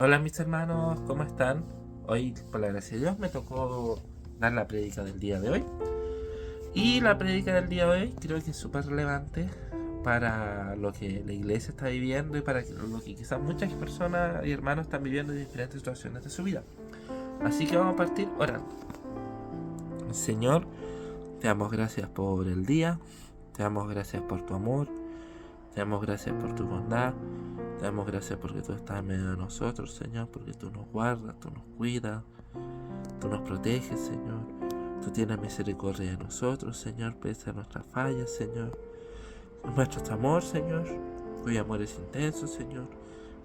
Hola mis hermanos, ¿cómo están? Hoy, por la gracia de Dios, me tocó dar la prédica del día de hoy. Y la prédica del día de hoy creo que es súper relevante para lo que la iglesia está viviendo y para lo que quizás muchas personas y hermanos están viviendo en diferentes situaciones de su vida. Así que vamos a partir orando. Señor, te damos gracias por el día, te damos gracias por tu amor, te damos gracias por tu bondad, te damos gracias porque tú estás en medio de nosotros, Señor, porque tú nos guardas, tú nos cuidas, tú nos proteges, Señor. Tú tienes misericordia de nosotros, Señor, pese a nuestras fallas, Señor. Nuestro amor, Señor, cuyo amor es intenso, Señor.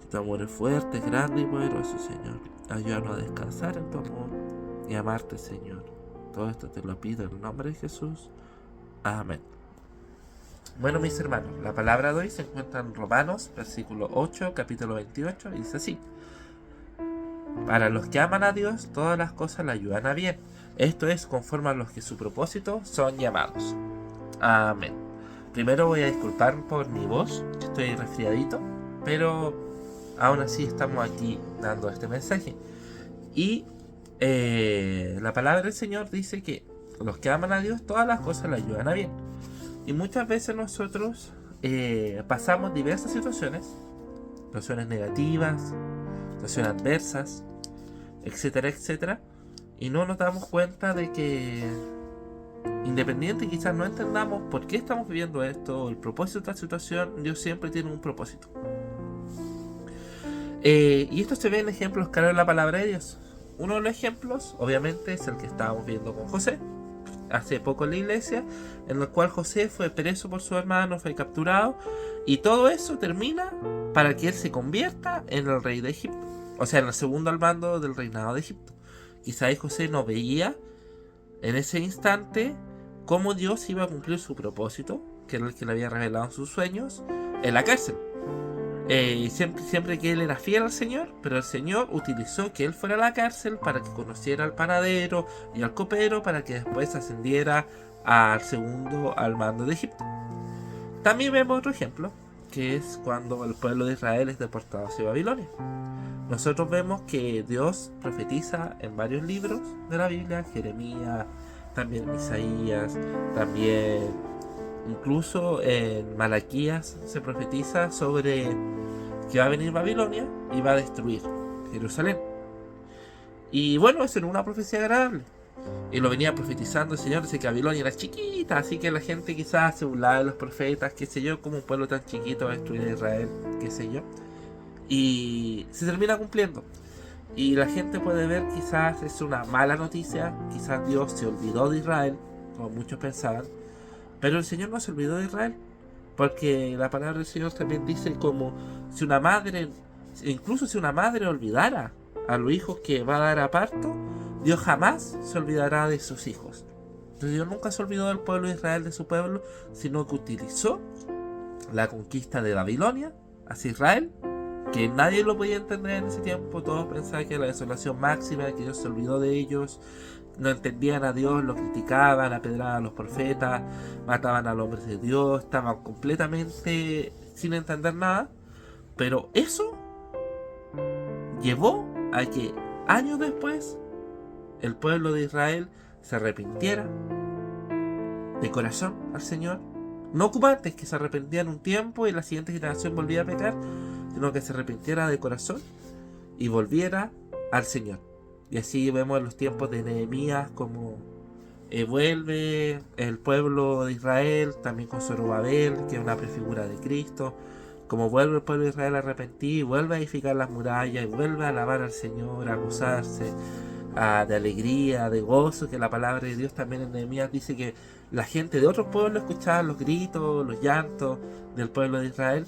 Que tu amor es fuerte, grande y poderoso, Señor. Ayúdanos a descansar en tu amor y amarte, Señor. Todo esto te lo pido en el nombre de Jesús. Amén. Bueno, mis hermanos, la palabra de hoy se encuentra en Romanos, versículo 8, capítulo 28, y dice así: para los que aman a Dios, todas las cosas le ayudan a bien. Esto es conforme a los que su propósito son llamados. Amén. Primero voy a disculpar por mi voz, que estoy resfriadito, pero aún así estamos aquí dando este mensaje. Y la palabra del Señor dice que los que aman a Dios, todas las cosas le ayudan a bien. Y muchas veces nosotros pasamos diversas situaciones negativas, situaciones adversas, etcétera, etcétera, y no nos damos cuenta de que, independiente quizás no entendamos por qué estamos viviendo esto o el propósito de esta situación, Dios siempre tiene un propósito. Y esto se ve en ejemplos claros en la palabra de Dios. Uno de los ejemplos, obviamente, es el que estábamos viendo con José hace poco en la iglesia, en el cual José fue preso por su hermano, fue capturado, y todo eso termina para que él se convierta en el rey de Egipto, o sea, en el segundo al mando del reinado de Egipto. Quizás José no veía en ese instante cómo Dios iba a cumplir su propósito, que era el que le había revelado en sus sueños, en la cárcel. Siempre que él era fiel al Señor, pero el Señor utilizó que él fuera a la cárcel para que conociera al panadero y al copero, para que después ascendiera al segundo al mando de Egipto. También vemos otro ejemplo, que es cuando el pueblo de Israel es deportado hacia Babilonia. Nosotros vemos que Dios profetiza en varios libros de la Biblia, Jeremías, también Isaías, también incluso en Malaquías se profetiza sobre que va a venir Babilonia y va a destruir Jerusalén. Y bueno, eso era una profecía agradable. Y lo venía profetizando el Señor, dice que Babilonia era chiquita, así que la gente quizás se burlaba de los profetas, qué sé yo, como un pueblo tan chiquito va a destruir a Israel, qué sé yo. Y se termina cumpliendo. Y la gente puede ver quizás es una mala noticia, quizás Dios se olvidó de Israel, como muchos pensaban, pero el Señor no se olvidó de Israel, porque la palabra del Señor también dice como si una madre, incluso si una madre olvidara a los hijos que va a dar a parto, Dios jamás se olvidará de sus hijos. Entonces Dios nunca se olvidó del pueblo de Israel, de su pueblo, sino que utilizó la conquista de Babilonia hacia Israel, que nadie lo podía entender en ese tiempo. Todos pensaban que era la desolación máxima, que Dios se olvidó de ellos, no entendían a Dios, lo criticaban, apedraban a los profetas, mataban a los hombres de Dios, estaban completamente sin entender nada. Pero eso llevó a que años después el pueblo de Israel se arrepintiera de corazón al Señor. No como antes, que se arrepentían un tiempo y la siguiente generación volvía a pecar, sino que se arrepintiera de corazón y volviera al Señor. Y así vemos en los tiempos de Nehemías como vuelve el pueblo de Israel, también con Zorobabel, que es una prefigura de Cristo, como vuelve el pueblo de Israel a arrepentir, vuelve a edificar las murallas y vuelve a alabar al Señor, a gozarse, de alegría, de gozo, que la palabra de Dios también en Nehemías dice que la gente de otros pueblos escuchaba los gritos, los llantos del pueblo de Israel.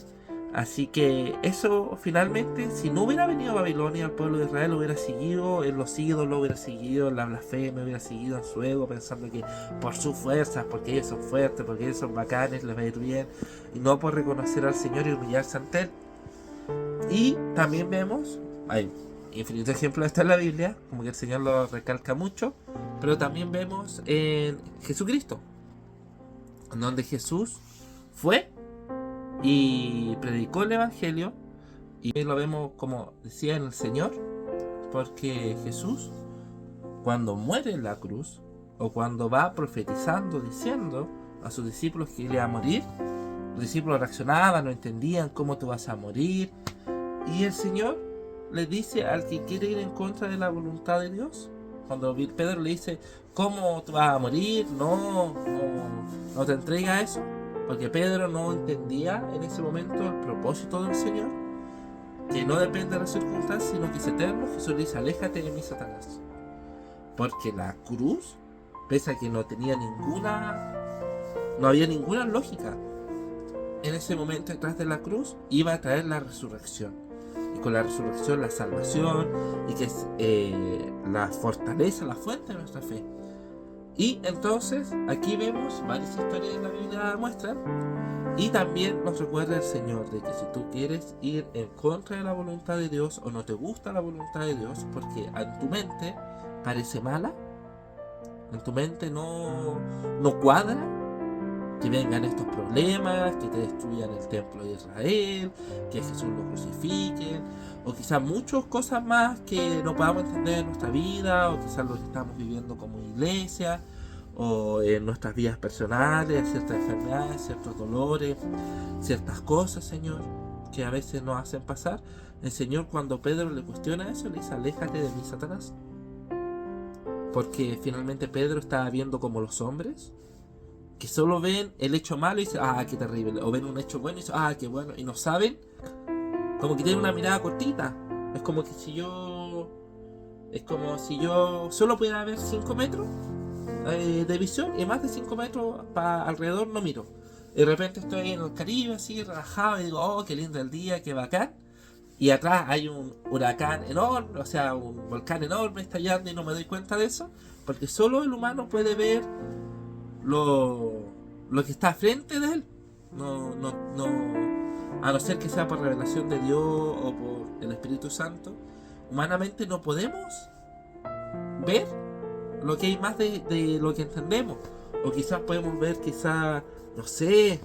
Así que eso finalmente, si no hubiera venido a Babilonia, el pueblo de Israel hubiera seguido en los ídolos, hubiera seguido en la blasfemia, hubiera seguido en su ego, pensando que por sus fuerzas, porque ellos son fuertes, porque ellos son bacanes, les va a ir bien, y no por reconocer al Señor y humillarse ante Él. Y también vemos, hay infinitos ejemplos de esto en la Biblia, como que el Señor lo recalca mucho, pero también vemos en Jesucristo, donde Jesús fue y predicó el Evangelio, Y lo vemos como decía en el Señor, porque Jesús, cuando muere en la cruz, o cuando va profetizando, diciendo a sus discípulos que iba a morir, los discípulos reaccionaban, no entendían cómo tú vas a morir. Y el Señor le dice al que quiere ir en contra de la voluntad de Dios, cuando Pedro le dice, ¿cómo tú vas a morir? No te entrega eso. Porque Pedro no entendía en ese momento el propósito del Señor, que no depende de las circunstancias, sino que es eterno. Jesús le dice, aléjate de mí, Satanás. Porque la cruz, pese a que no había ninguna lógica, en ese momento detrás de la cruz iba a traer la resurrección. Y con la resurrección la salvación, y que es la fortaleza, la fuente de nuestra fe. Y entonces aquí vemos varias historias de la Biblia muestran, y también nos recuerda el Señor de que si tú quieres ir en contra de la voluntad de Dios, o no te gusta la voluntad de Dios, porque en tu mente parece mala, en tu mente no cuadra, que vengan estos problemas, que te destruyan el templo de Israel, que a Jesús lo crucifiquen, o quizás muchas cosas más que no podamos entender en nuestra vida, o quizás lo que estamos viviendo como iglesia, o en nuestras vidas personales, ciertas enfermedades, ciertos dolores, ciertas cosas, Señor, que a veces nos hacen pasar. El Señor, cuando Pedro le cuestiona eso, le dice, aléjate de mí, Satanás. Porque finalmente Pedro estaba viendo como los hombres, que solo ven el hecho malo y dicen, ah, qué terrible. O ven un hecho bueno y dicen, ah, qué bueno. Y no saben, como que tienen una mirada cortita. Es como si yo solo pudiera ver 5 metros de visión, y más de 5 metros para alrededor no miro. Y de repente estoy en el Caribe así, relajado, y digo, oh, qué lindo el día, qué bacán. Y atrás hay un huracán enorme, o sea, un volcán enorme estallando, y no me doy cuenta de eso, porque solo el humano puede ver lo que está frente de él. A no ser que sea por revelación de Dios o por el Espíritu Santo, humanamente no podemos ver lo que hay más de lo que entendemos. O quizás podemos ver, no sé,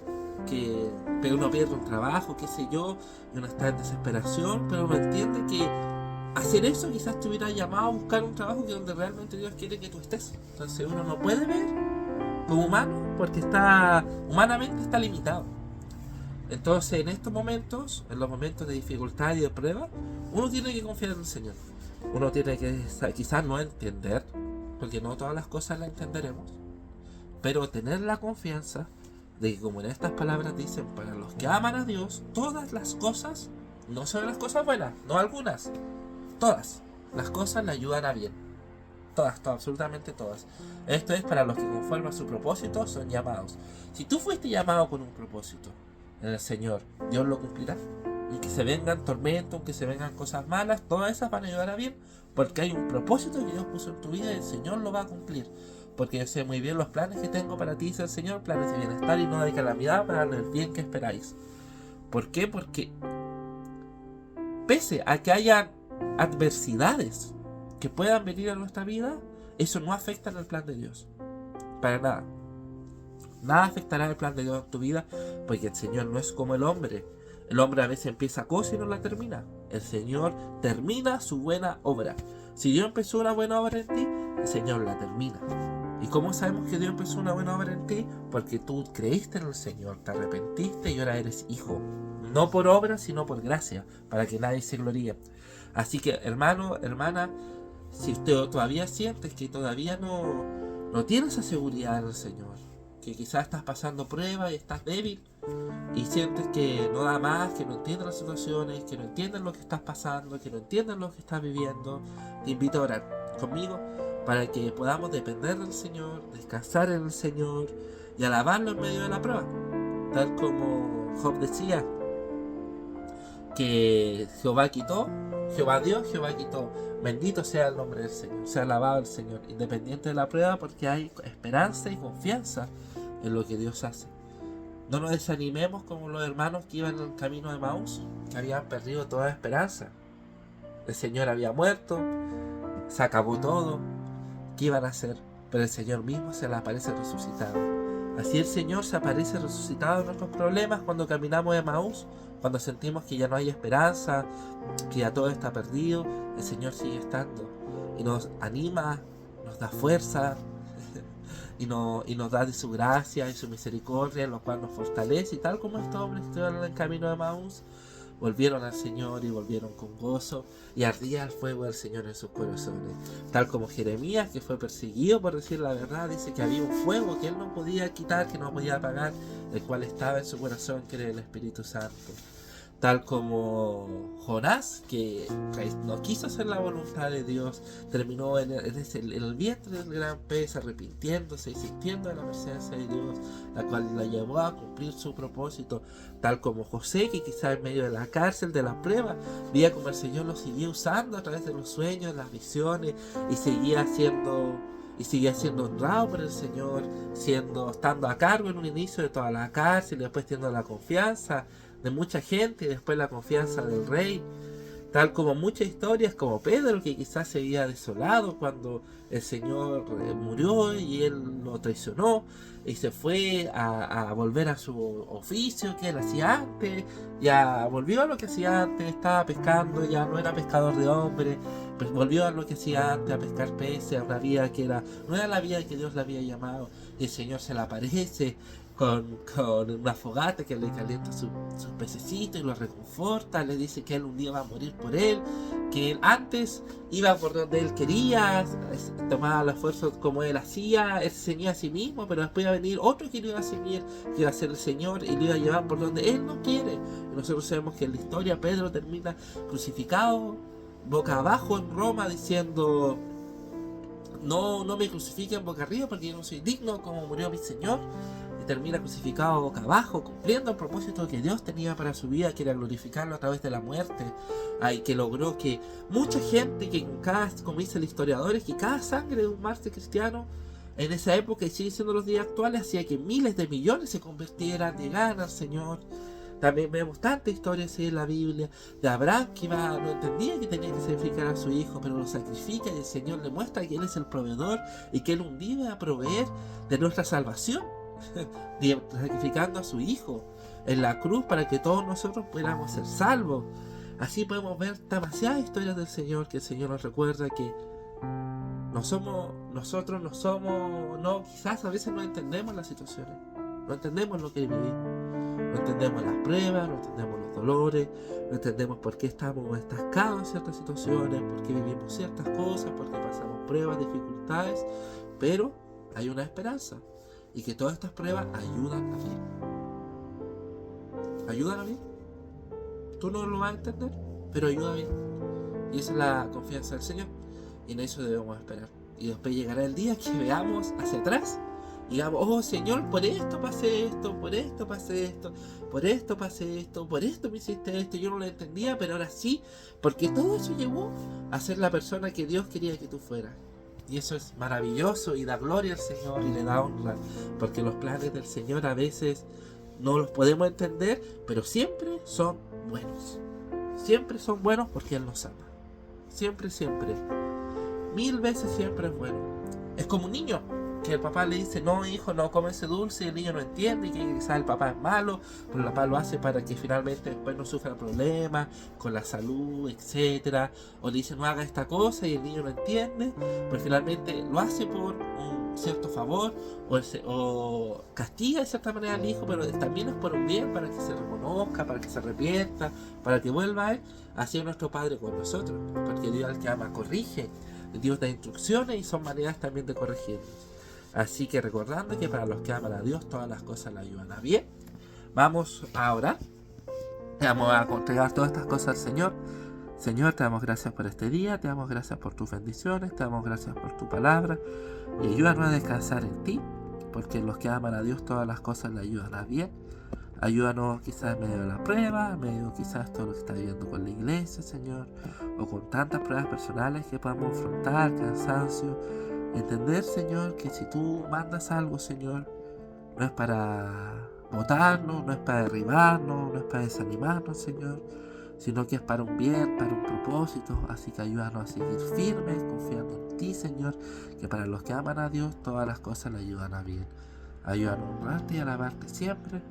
que uno pierde un trabajo, qué sé yo, y uno está en desesperación, pero uno entiende que hacer eso quizás te hubiera llamado a buscar un trabajo que donde realmente Dios quiere que tú estés. Entonces uno no puede ver como humano porque humanamente está limitado. Entonces en estos momentos, en los momentos de dificultad y de prueba, uno tiene que confiar en el Señor. Uno tiene que quizás no entender, porque no todas las cosas las entenderemos, pero tener la confianza de que, como en estas palabras dicen, para los que aman a Dios, todas las cosas, no solo las cosas buenas, no algunas, todas las cosas le ayudan a bien. Todas, absolutamente todas. Esto es para los que conforme a su propósito son llamados. Si tú fuiste llamado con un propósito en el Señor, Dios lo cumplirá. Y que se vengan tormentos, que se vengan cosas malas, todas esas van a ayudar a bien, porque hay un propósito que Dios puso en tu vida y el Señor lo va a cumplir. Porque yo sé muy bien los planes que tengo para ti, dice el Señor, planes de bienestar y no de calamidad, para darle el bien que esperáis. ¿Por qué? Porque pese a que haya adversidades que puedan venir a nuestra vida, eso no afecta en el plan de Dios. Para nada. Nada afectará el plan de Dios en tu vida, porque el Señor no es como el hombre. El hombre a veces empieza cosas y no la termina. El Señor termina su buena obra. Si Dios empezó una buena obra en ti, el Señor la termina. ¿Y cómo sabemos que Dios empezó una buena obra en ti? Porque tú creíste en el Señor, te arrepentiste y ahora eres hijo. No por obra, sino por gracia, para que nadie se gloríe. Así que, hermano, hermana, si usted todavía sientes que todavía no tienes esa seguridad en el Señor, que quizás estás pasando pruebas y estás débil, y sientes que no da más, que no entiendes las situaciones, que no entiendes lo que estás pasando, que no entiendes lo que estás viviendo, te invito a orar conmigo para que podamos depender del Señor, descansar en el Señor y alabarlo en medio de la prueba. Tal como Job decía, que Jehová quitó, Jehová dio, Jehová quitó. Bendito sea el nombre del Señor, sea alabado el Señor, independiente de la prueba, porque hay esperanza y confianza en lo que Dios hace. No nos desanimemos como los hermanos que iban en el camino de Maús, que habían perdido toda esperanza. El Señor había muerto, se acabó todo. ¿Qué iban a hacer? Pero el Señor mismo se le aparece resucitado. Así el Señor se aparece resucitado en nuestros problemas cuando caminamos de Maús, Cuando sentimos que ya no hay esperanza, que ya todo está perdido, el Señor sigue estando y nos anima, nos da fuerza y nos da de su gracia y su misericordia, lo cual nos fortalece. Y tal como estos hombres que estuvieron en el camino de Maús, volvieron al Señor y volvieron con gozo, y ardía el fuego del Señor en sus corazones. Tal como Jeremías, que fue perseguido por decir la verdad, dice que había un fuego que él no podía quitar, que no podía apagar, el cual estaba en su corazón, que era el Espíritu Santo. Tal como Jonás, que no quiso hacer la voluntad de Dios, terminó en el vientre del gran pez, arrepintiéndose y sintiendo la presencia de Dios, la cual la llevó a cumplir su propósito. Tal como José, que quizás en medio de la cárcel, de la prueba, veía como el Señor lo seguía usando a través de los sueños, las visiones, y seguía siendo honrado por el Señor, estando a cargo en un inicio de toda la cárcel, y después teniendo la confianza de mucha gente y después la confianza del rey. Tal como muchas historias, como Pedro, que quizás se había desolado cuando el Señor murió y él lo traicionó y se fue a volver a su oficio que él hacía antes. Ya volvió a lo que hacía antes, estaba pescando, ya no era pescador de hombres, pues volvió a lo que hacía antes, a pescar peces, a una vida que no era la vida que Dios le había llamado. Y el Señor se le aparece con una fogata que le calienta sus pececitos y lo reconforta, le dice que él un día va a morir por él, que él antes iba por donde él quería, tomaba los esfuerzos como él hacía, él se ceñía a sí mismo, pero después iba a venir otro que lo iba a ceñir, que iba a ser el Señor, y lo iba a llevar por donde él no quiere. Y nosotros sabemos que en la historia Pedro termina crucificado, boca abajo en Roma, diciendo: no me crucifiquen boca arriba, porque yo no soy digno como murió mi Señor. Y termina crucificado boca abajo, cumpliendo el propósito que Dios tenía para su vida, que era glorificarlo a través de la muerte. Y que logró que mucha gente, que como dice el historiador, es que cada sangre de un mártir cristiano en esa época, y sigue siendo los días actuales, hacía que miles de millones se convirtieran, llegaran al Señor. También vemos tantas historias en la Biblia de Abraham, que no entendía que tenía que sacrificar a su hijo, pero lo sacrifica y el Señor le muestra que Él es el proveedor y que Él un día va a proveer de nuestra salvación, sacrificando a su hijo en la cruz para que todos nosotros podamos ser salvos. Así podemos ver demasiadas historias del Señor, que el Señor nos recuerda que quizás a veces no entendemos las situaciones, no entendemos lo que vivimos. No entendemos las pruebas, no entendemos los dolores, no entendemos por qué estamos estancados en ciertas situaciones, por qué vivimos ciertas cosas, por qué pasamos pruebas, dificultades, pero hay una esperanza, y que todas estas pruebas ayudan a bien. ¿Ayudan a bien? Tú no lo vas a entender, pero ayuda bien. Y esa es la confianza del Señor, y en eso debemos esperar. Y después llegará el día que veamos hacia atrás, digamos: oh Señor, por esto pasé esto, por esto pasé esto, por esto pasé esto, por esto me hiciste esto, yo no lo entendía, pero ahora sí, porque todo eso llevó a ser la persona que Dios quería que tú fueras. Y eso es maravilloso y da gloria al Señor y le da honra, porque los planes del Señor a veces no los podemos entender, pero siempre son buenos. Siempre son buenos porque Él nos ama. Siempre, siempre. 1000 veces siempre es bueno. Es como un niño que el papá le dice: no hijo, no come ese dulce, y el niño no entiende, y que quizás el papá es malo, pero el papá lo hace para que finalmente después no sufra problemas con la salud, etcétera. O le dice: no haga esta cosa, y el niño no entiende, pero finalmente lo hace por un cierto favor, o castiga de cierta manera al hijo, pero también es por un bien, para que se reconozca, para que se arrepienta, para que vuelva a Él. Así es nuestro Padre con nosotros, porque Dios, al que ama, corrige. Dios da instrucciones y son maneras también de corregirnos. Así que recordando que para los que aman a Dios, todas las cosas le ayudan a bien. Vamos a orar. Vamos a entregar todas estas cosas al Señor. Señor, te damos gracias por este día, te damos gracias por tus bendiciones, te damos gracias por tu palabra. Y ayúdanos a descansar en ti, porque los que aman a Dios, todas las cosas le ayudan a bien. Ayúdanos quizás en medio de la prueba, en medio quizás todo lo que está viviendo con la iglesia, Señor, o con tantas pruebas personales que podamos afrontar, cansancio. Entender, Señor, que si tú mandas algo, Señor, no es para botarnos, no es para derribarnos, no es para desanimarnos, Señor, sino que es para un bien, para un propósito. Así que ayúdanos a seguir firmes, confiando en ti, Señor, que para los que aman a Dios, todas las cosas le ayudan a bien. Ayúdanos a honrarte y alabarte siempre.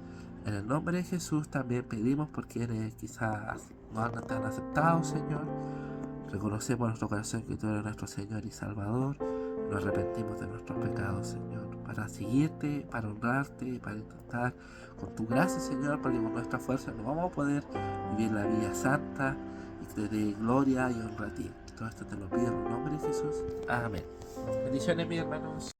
En el nombre de Jesús también pedimos por quienes quizás no te han aceptado, Señor. Reconocemos en nuestro corazón que tú eres nuestro Señor y Salvador. Nos arrepentimos de nuestros pecados, Señor, para seguirte, para honrarte, para intentar con tu gracia, Señor, porque con nuestra fuerza no vamos a poder vivir la vida santa y que te dé gloria y honra a ti. Todo esto te lo pido en el nombre de Jesús. Amén. Bendiciones, mis hermanos.